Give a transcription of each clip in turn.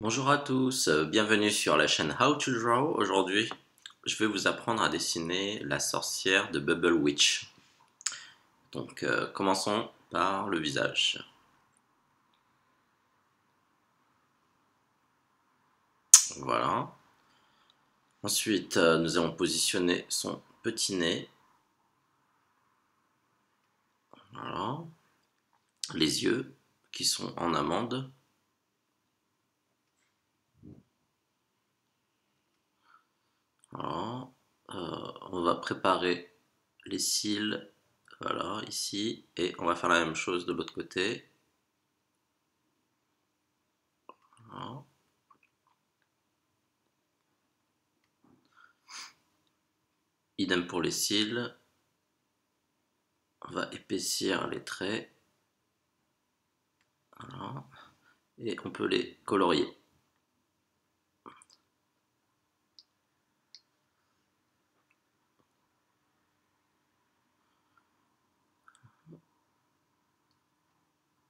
Bonjour à tous, bienvenue sur la chaîne How to Draw. Aujourd'hui, je vais vous apprendre à dessiner la sorcière de Bubble Witch. Donc, commençons par le visage. Voilà. Ensuite, nous allons positionner son petit nez. Voilà. Les yeux qui sont en amande. Voilà. On va préparer les cils, voilà, ici, et on va faire la même chose de l'autre côté. Voilà. Idem pour les cils. On va épaissir les traits. Voilà. Et on peut les colorier.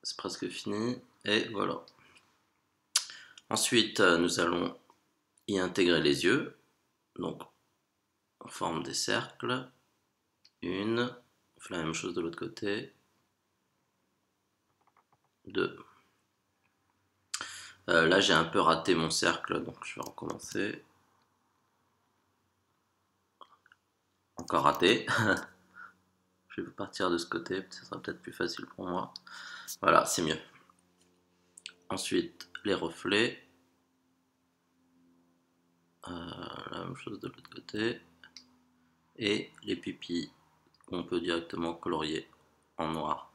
C'est presque fini. Et voilà. Ensuite, nous allons y intégrer les yeux. Donc, on forme des cercles. Une. On fait la même chose de l'autre côté. Deux. Là, j'ai un peu raté mon cercle, donc je vais recommencer. Encore raté. Je vais partir de ce côté, ce sera peut-être plus facile pour moi. Voilà, c'est mieux. Ensuite, les reflets. La même chose de l'autre côté. Et les pupilles qu'on peut directement colorier en noir.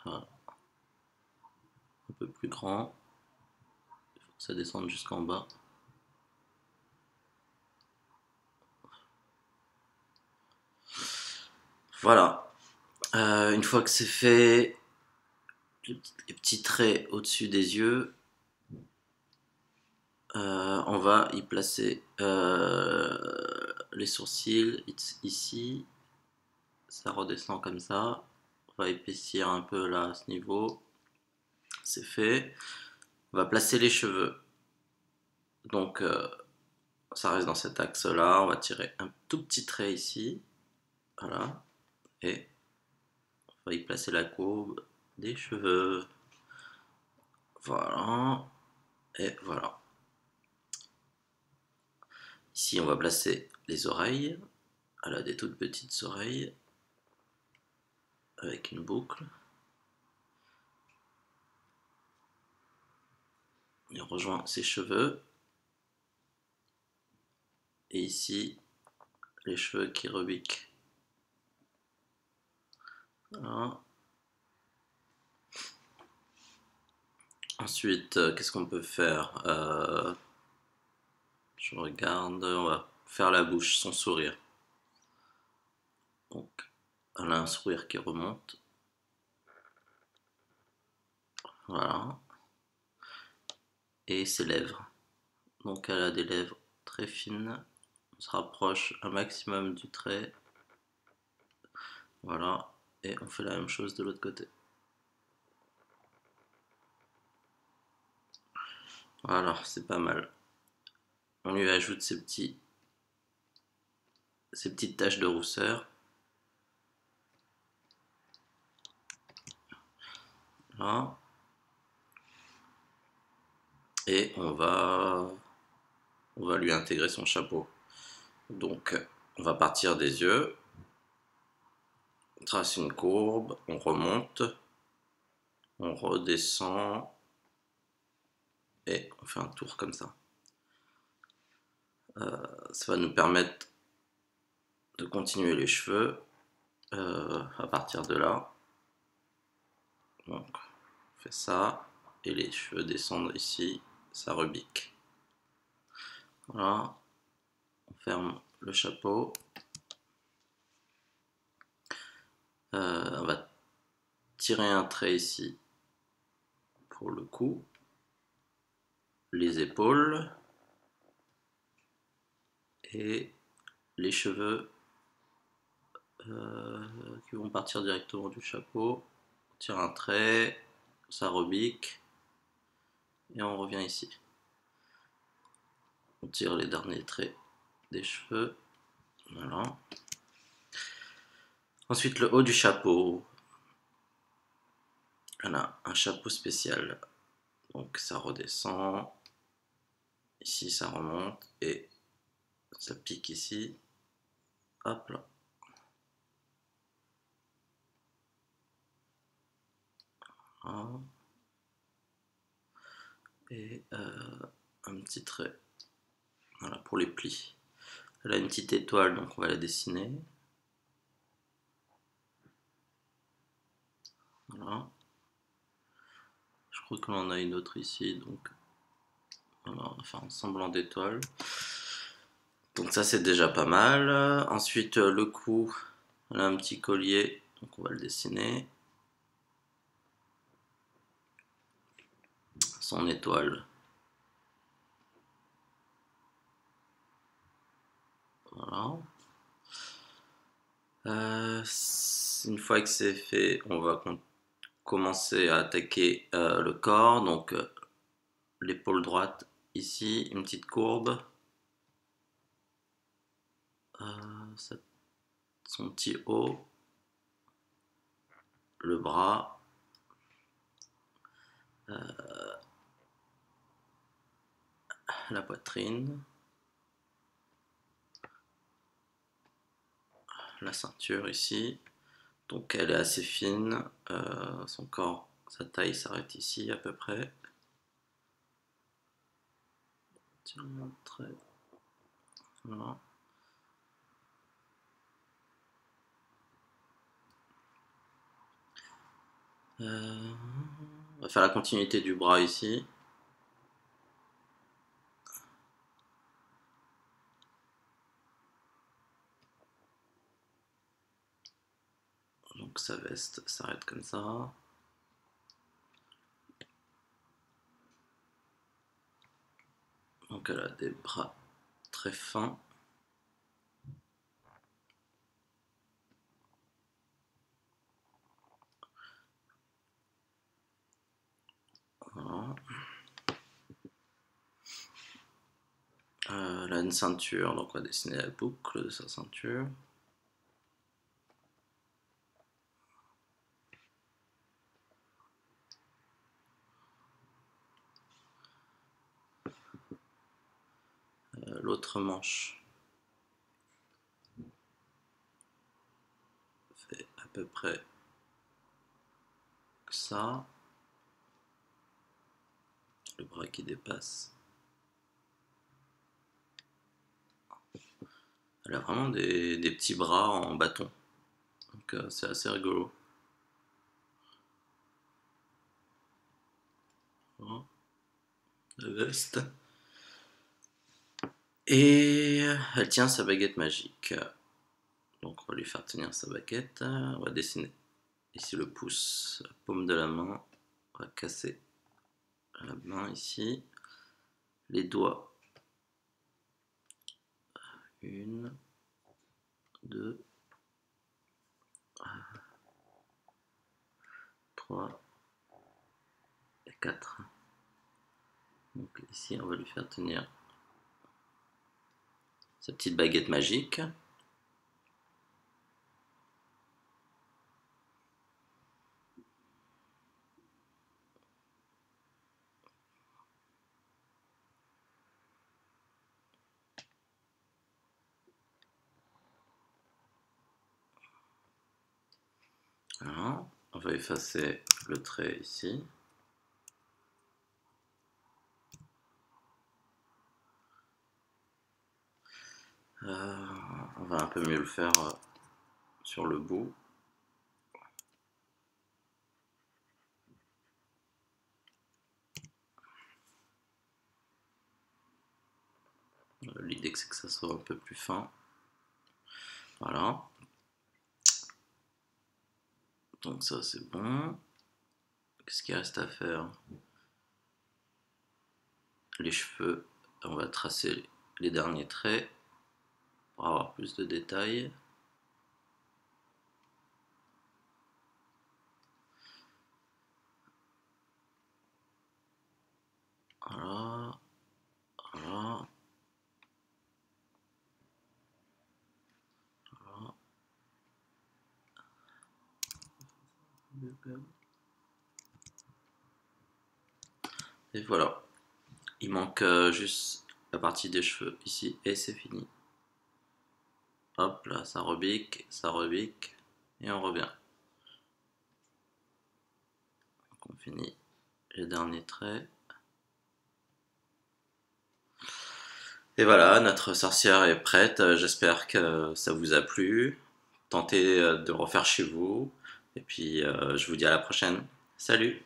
Voilà. Un peu plus grand. Il faut que ça descende jusqu'en bas. Voilà. Une fois que c'est fait, les petits traits au-dessus des yeux, on va y placer les sourcils ici. Ça redescend comme ça. On va épaissir un peu là à ce niveau. C'est fait. On va placer les cheveux. Donc ça reste dans cet axe là. On va tirer un tout petit trait ici. Voilà. Et on va y placer la courbe des cheveux. Voilà. Et voilà. Ici, on va placer les oreilles. Elle a des toutes petites oreilles avec une boucle. Il rejoint ses cheveux. Et ici, les cheveux qui rebiquent. Voilà. Ensuite, qu'est-ce qu'on peut faire je regarde, on va faire la bouche, son sourire. Donc, elle a un sourire qui remonte. Voilà. Et ses lèvres. Donc, elle a des lèvres très fines. On se rapproche un maximum du trait. Voilà. Et on fait la même chose de l'autre côté. Voilà, c'est pas mal. On lui ajoute ces petites taches de rousseur. Là. Et on va lui intégrer son chapeau. Donc, on va partir des yeux. On trace une courbe, on remonte, on redescend et on fait un tour comme ça. Ça va nous permettre de continuer les cheveux à partir de là. Donc, on fait ça et les cheveux descendent ici, ça rebique. Voilà, on ferme le chapeau. On va tirer un trait ici pour le cou, les épaules et les cheveux qui vont partir directement du chapeau. On tire un trait, ça rebique, et on revient ici. On tire les derniers traits des cheveux. Voilà. Ensuite, le haut du chapeau. Voilà, un chapeau spécial. Donc ça redescend. Ici, ça remonte et ça pique ici. Hop là. Voilà. Et un petit trait. Voilà, pour les plis. Elle a une petite étoile, donc on va la dessiner. Voilà. Je crois que l'on a une autre ici, donc voilà, on va faire un semblant d'étoile. Donc ça c'est déjà pas mal. Ensuite le cou, elle a un petit collier, donc on va le dessiner. Son étoile. Voilà. Une fois que c'est fait, on va commencer à attaquer le corps. Donc l'épaule droite ici, une petite courbe. Son petit haut. Le bras. La poitrine. La ceinture ici. Donc elle est assez fine. Son corps, sa taille s'arrête ici à peu près. Voilà. On va faire la continuité du bras ici. Donc sa veste s'arrête comme ça. Donc elle a des bras très fins. Voilà. Elle a une ceinture, donc on va dessiner la boucle de sa ceinture. L'autre manche fait à peu près ça. Le bras qui dépasse. Elle a vraiment des petits bras en bâton. Donc c'est assez rigolo. Voilà. La veste. Et elle tient sa baguette magique. Donc on va lui faire tenir sa baguette. On va dessiner ici le pouce, la paume de la main. On va casser la main ici. Les doigts. 1, 2, 3 et 4. Donc ici on va lui faire tenir sa petite baguette magique. Voilà. On va effacer le trait ici. On va un peu mieux le faire sur le bout. L'idée c'est que ça soit un peu plus fin. Voilà. Donc ça c'est bon. Qu'est-ce qu'il reste à faire? Les cheveux, on va tracer les derniers traits pour avoir plus de détails. Et voilà. Il manque juste la partie des cheveux ici et c'est fini. Hop là, ça rebique et on revient. Donc on finit les derniers traits. Et voilà, notre sorcière est prête. J'espère que ça vous a plu. Tentez de le refaire chez vous. Et puis je vous dis à la prochaine. Salut!